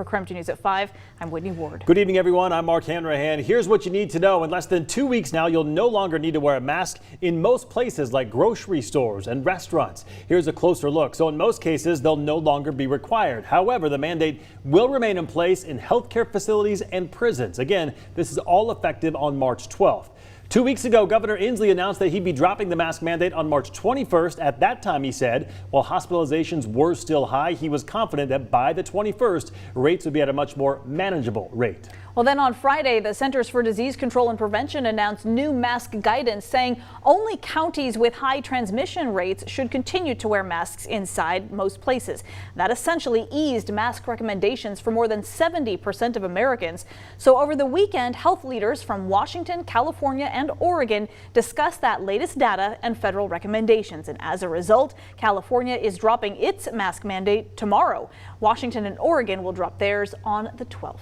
For KREM 2 News at 5, I'm Whitney Ward. Good evening, everyone. I'm Mark Hanrahan. Here's what you need to know. In less than 2 weeks now, you'll no longer need to wear a mask in most places like grocery stores and restaurants. Here's a closer look. So in most cases, they'll no longer be required. However, the mandate will remain in place in healthcare facilities and prisons. Again, this is all effective on March 12th. 2 weeks ago, Governor Inslee announced that he'd be dropping the mask mandate on March 21st. At that time, he said, while hospitalizations were still high, he was confident that by the 21st, rates would be at a much more manageable rate. Well, then on Friday, the Centers for Disease Control and Prevention announced new mask guidance saying only counties with high transmission rates should continue to wear masks inside most places. That essentially eased mask recommendations for more than 70% of Americans. So over the weekend, health leaders from Washington, California, and Oregon discussed that latest data and federal recommendations. And as a result, California is dropping its mask mandate tomorrow. Washington and Oregon will drop theirs on the 12th.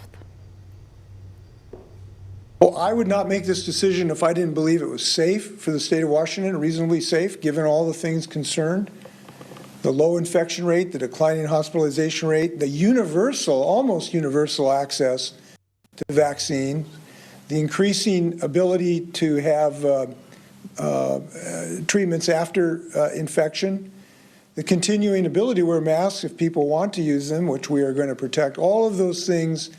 Well, I would not make this decision if I didn't believe it was safe for the state of Washington, reasonably safe, given all the things concerned. The low infection rate, the declining hospitalization rate, the universal, almost universal access to vaccine, the increasing ability to have treatments after infection, the continuing ability to wear masks if people want to use them, which we are going to protect. All of those things,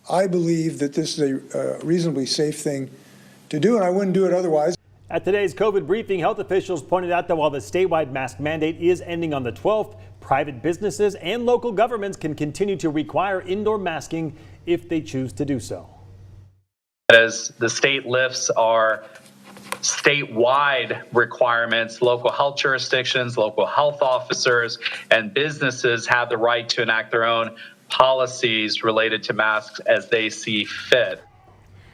I believe that this is a reasonably safe thing to do, and I wouldn't do it otherwise. At today's COVID briefing, health officials pointed out that while the statewide mask mandate is ending on the 12th, private businesses and local governments can continue to require indoor masking if they choose to do so. As the state lifts our statewide requirements, local health jurisdictions, local health officers, and businesses have the right to enact their own policies related to masks as they see fit.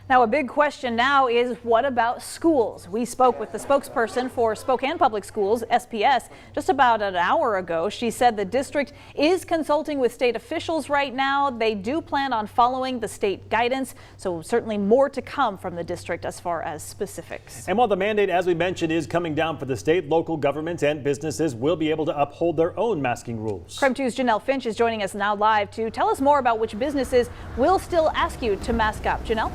Now, a big question now is, what about schools? We spoke with the spokesperson for Spokane Public Schools, SPS, just about an hour ago. She said the district is consulting with state officials right now. They do plan on following the state guidance, so certainly more to come from the district as far as specifics. And while the mandate, as we mentioned, is coming down for the state, local governments and businesses will be able to uphold their own masking rules. KREM 2's Janelle Finch is joining us now live to tell us more about which businesses will still ask you to mask up. Janelle?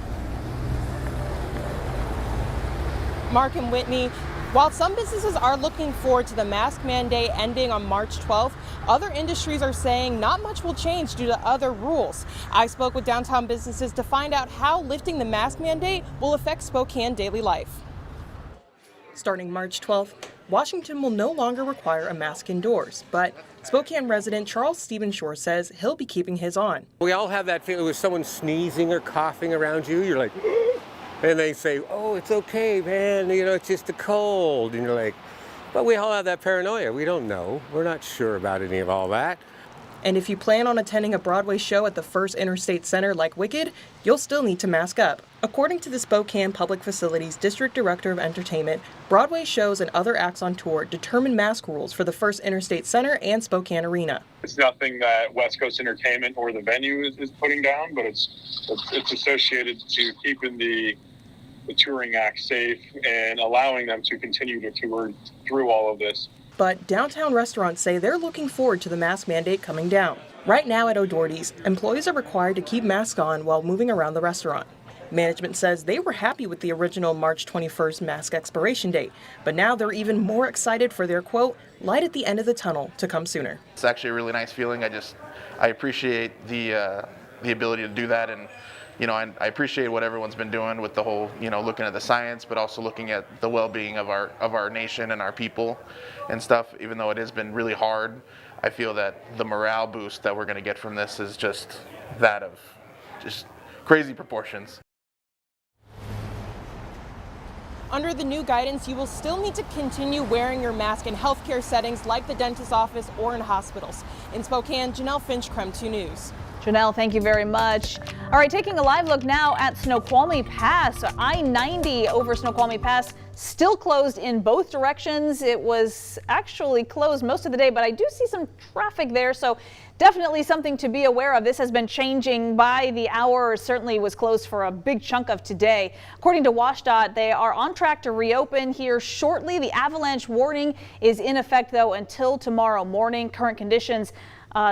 Mark and Whitney, while some businesses are looking forward to the mask mandate ending on March 12th, other industries are saying not much will change due to other rules. I spoke with downtown businesses to find out how lifting the mask mandate will affect Spokane daily life. Starting March 12th, Washington will no longer require a mask indoors, but Spokane resident Charles Stephenshore says he'll be keeping his on. We all have that feeling with someone sneezing or coughing around you, you're like, and they say, oh, it's okay, man, you know, it's just a cold. And you're like, but we all have that paranoia. We don't know. We're not sure about any of all that. And if you plan on attending a Broadway show at the First Interstate Center like Wicked, you'll still need to mask up. According to the Spokane Public Facilities District Director of Entertainment, Broadway shows and other acts on tour determine mask rules for the First Interstate Center and Spokane Arena. It's nothing that West Coast Entertainment or the venue is putting down, but it's associated to keeping the touring act safe and allowing them to continue to tour through all of this. But downtown restaurants say they're looking forward to the mask mandate coming down. Right now at O'Doherty's, employees are required to keep masks on while moving around the restaurant. Management says they were happy with the original March 21st mask expiration date, but now they're even more excited for their, quote, light at the end of the tunnel to come sooner. It's actually a really nice feeling. I appreciate the ability to do that, and you know, I appreciate what everyone's been doing with the whole, you know, looking at the science, but also looking at the well-being of our nation and our people and stuff. Even though it has been really hard, I feel that the morale boost that we're going to get from this is just that of just crazy proportions. Under the new guidance, you will still need to continue wearing your mask in healthcare settings like the dentist's office or in hospitals. In Spokane, Janelle Finch, KREM 2 News. Janelle, thank you very much. All right, taking a live look now at Snoqualmie Pass. I-90 over Snoqualmie Pass still closed in both directions. It was actually closed most of the day, but I do see some traffic there, so definitely something to be aware of. This has been changing by the hour. Certainly was closed for a big chunk of today. According to WashDOT, they are on track to reopen here shortly. The avalanche warning is in effect, though, until tomorrow morning. Current conditions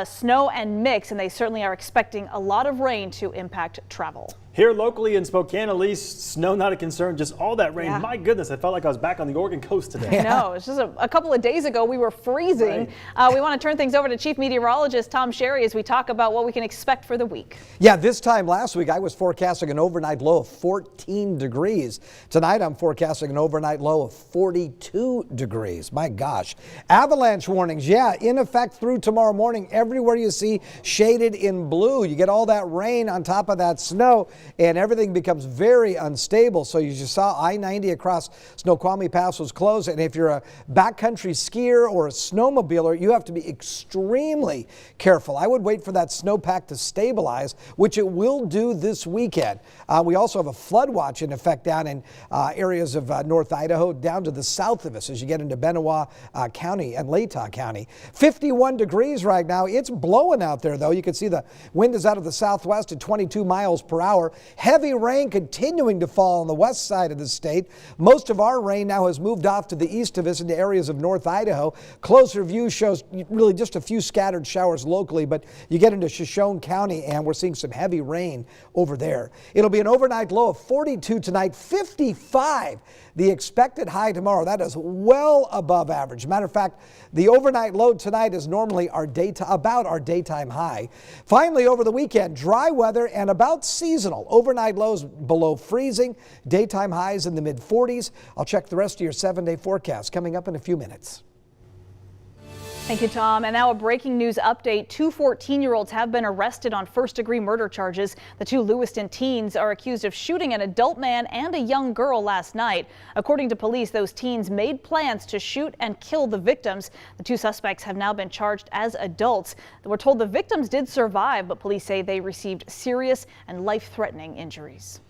snow and mix, and they certainly are expecting a lot of rain to impact travel. Here locally in Spokane, at least, snow not a concern, just all that rain. Yeah. My goodness, I felt like I was back on the Oregon coast today. I know, it's just a couple of days ago we were freezing. We want to turn things over to Chief Meteorologist Tom Sherry as we talk about what we can expect for the week. Yeah, this time last week I was forecasting an overnight low of 14 degrees. Tonight I'm forecasting an overnight low of 42 degrees. My gosh. Avalanche warnings, yeah, in effect through tomorrow morning. Everywhere you see shaded in blue, you get all that rain on top of that snow, and everything becomes very unstable. So you just saw I-90 across Snoqualmie Pass was closed, and if you're a backcountry skier or a snowmobiler, you have to be extremely careful. I would wait for that snowpack to stabilize, which it will do this weekend. We also have a flood watch in effect down in areas of North Idaho, down to the south of us as you get into Benewah County and Latah County. 51 degrees right now. It's blowing out there, though. You can see the wind is out of the southwest at 22 miles per hour. Heavy rain continuing to fall on the west side of the state. Most of our rain now has moved off to the east of us into areas of North Idaho. Closer view shows really just a few scattered showers locally, but you get into Shoshone County and we're seeing some heavy rain over there. It'll be an overnight low of 42 tonight, 55 the expected high tomorrow. That is well above average. Matter of fact, the overnight low tonight is normally about our daytime high. Finally, over the weekend, dry weather and about seasonal. Overnight lows below freezing, daytime highs in the mid-40s. I'll check the rest of your 7-day forecast coming up in a few minutes. Thank you, Tom. And now a breaking news update. 2 14-year-olds have been arrested on first-degree murder charges. The 2 Lewiston teens are accused of shooting an adult man and a young girl last night. According to police, those teens made plans to shoot and kill the victims. The 2 suspects have now been charged as adults. We're told the victims did survive, but police say they received serious and life-threatening injuries.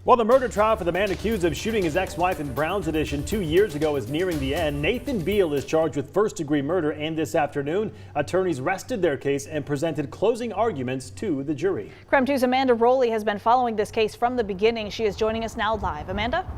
Well, the murder trial for the man accused of shooting his ex-wife in Browns Edition 2 years ago is nearing the end. Nathan Beal is charged with first-degree murder, and this afternoon, attorneys rested their case and presented closing arguments to the jury. KREM 2's Amanda Rowley has been following this case from the beginning. She is joining us now live. Amanda?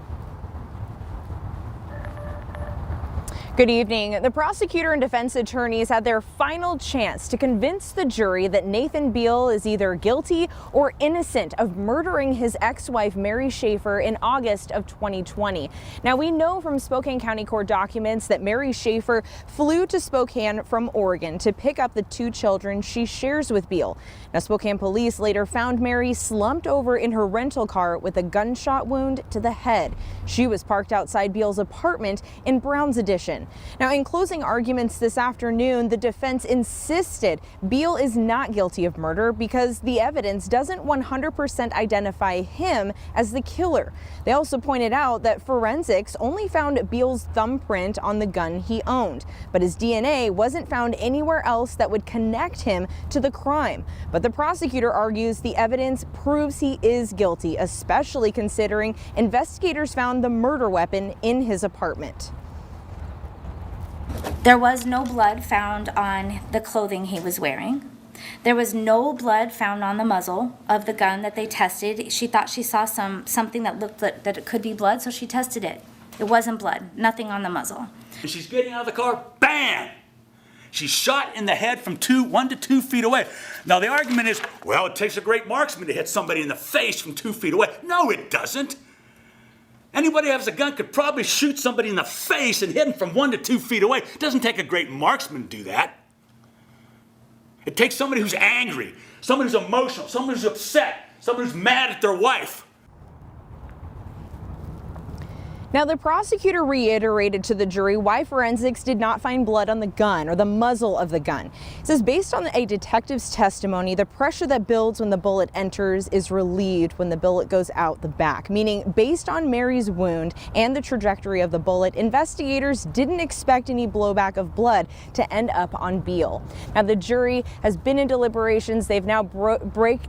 Good evening. The prosecutor and defense attorneys had their final chance to convince the jury that Nathan Beal is either guilty or innocent of murdering his ex-wife Mary Schaefer in August of 2020. Now, we know from Spokane County Court documents that Mary Schaefer flew to Spokane from Oregon to pick up the 2 children she shares with Beal. Now, Spokane police later found Mary slumped over in her rental car with a gunshot wound to the head. She was parked outside Beal's apartment in Browns Edition. Now, in closing arguments this afternoon, the defense insisted Beal is not guilty of murder because the evidence doesn't 100% identify him as the killer. They also pointed out that forensics only found Beal's thumbprint on the gun he owned, but his DNA wasn't found anywhere else that would connect him to the crime. But the prosecutor argues the evidence proves he is guilty, especially considering investigators found the murder weapon in his apartment. There was no blood found on the clothing he was wearing. There was no blood found on the muzzle of the gun that they tested. She thought she saw something that looked that it could be blood, so she tested it. It wasn't blood, nothing on the muzzle. She's getting out of the car, bam! She's shot in the head from 1 to 2 feet away. Now the argument is, well, it takes a great marksman to hit somebody in the face from 2 feet away. No, it doesn't. Anybody who has a gun could probably shoot somebody in the face and hit them from 1 to 2 feet away. It doesn't take a great marksman to do that. It takes somebody who's angry, somebody who's emotional, somebody who's upset, somebody who's mad at their wife. Now, the prosecutor reiterated to the jury why forensics did not find blood on the gun or the muzzle of the gun. It says based on a detective's testimony, the pressure that builds when the bullet enters is relieved when the bullet goes out the back, meaning based on Mary's wound and the trajectory of the bullet, investigators didn't expect any blowback of blood to end up on Beal. Now, the jury has been in deliberations. They've now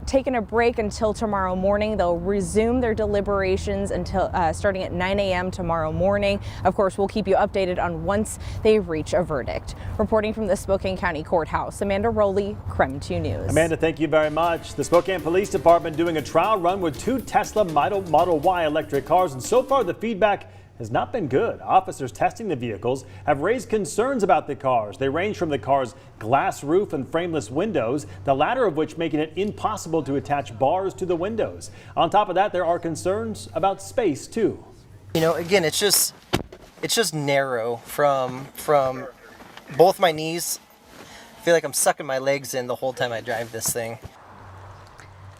taken a break until tomorrow morning. They'll resume their deliberations until starting at 9 a.m. tomorrow morning. Of course, we'll keep you updated on once they reach a verdict. Reporting from the Spokane County Courthouse, Amanda Rowley, KREM 2 News. Amanda, thank you very much. The Spokane Police Department doing a trial run with 2 Tesla Model Y electric cars, and so far the feedback has not been good. Officers testing the vehicles have raised concerns about the cars. They range from the car's glass roof and frameless windows, the latter of which making it impossible to attach bars to the windows. On top of that, there are concerns about space too. You know, again, it's just narrow from both my knees. I feel like I'm sucking my legs in the whole time I drive this thing.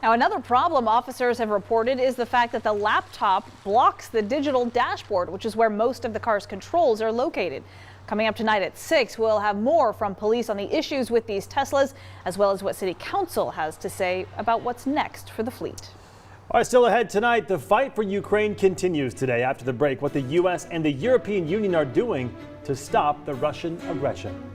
Now, another problem officers have reported is the fact that the laptop blocks the digital dashboard, which is where most of the car's controls are located. Coming up tonight at 6, we'll have more from police on the issues with these Teslas, as well as what City Council has to say about what's next for the fleet. All right, still ahead tonight, the fight for Ukraine continues today. After the break, what the U.S. and the European Union are doing to stop the Russian aggression.